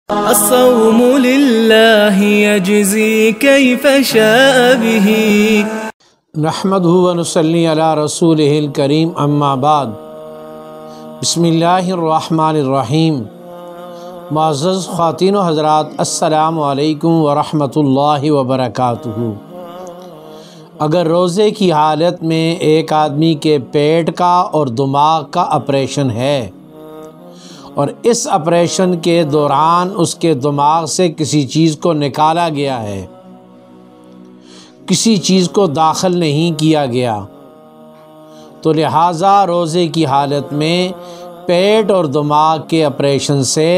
الصوم لله يجزي كيف شاء به نحمده ونصلي على رسوله الكريم اما بعد بسم اللہ الرحمن الرحیم۔ معزز خواتین و حضرات، السلام علیکم ورحمۃ اللہ وبرکاتہ۔ اگر روزے کی حالت میں ایک آدمی کے پیٹ کا اور دماغ کا آپریشن ہے اور اس آپریشن کے دوران اس کے دماغ سے کسی چیز کو نکالا گیا ہے، کسی چیز کو داخل نہیں کیا گیا، تو لہٰذا روزے کی حالت میں پیٹ اور دماغ کے آپریشن سے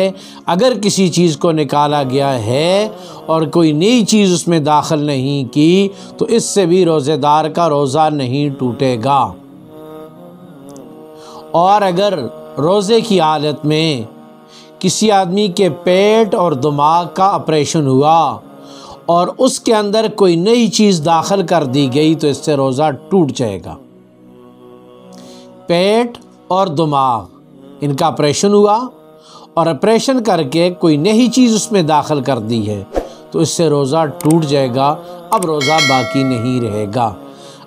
اگر کسی چیز کو نکالا گیا ہے اور کوئی نئی چیز اس میں داخل نہیں کی تو اس سے بھی روزے دار کا روزہ نہیں ٹوٹے گا۔ اور اگر روزے کی حالت میں کسی آدمی کے پیٹ اور دماغ کا آپریشن ہوا اور اس کے اندر کوئی نئی چیز داخل کر دی گئی تو اس سے روزہ ٹوٹ جائے گا۔ پیٹ اور دماغ ان کا آپریشن ہوا اور آپریشن کر کے کوئی نئی چیز اس میں داخل کر دی ہے تو اس سے روزہ ٹوٹ جائے گا، اب روزہ باقی نہیں رہے گا۔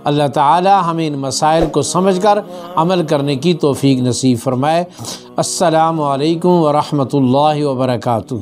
اللہ تعالی ہمیں ان مسائل کو سمجھ کر عمل کرنے کی توفیق نصیب فرمائے۔ السلام علیکم ورحمۃ اللہ وبرکاتہ۔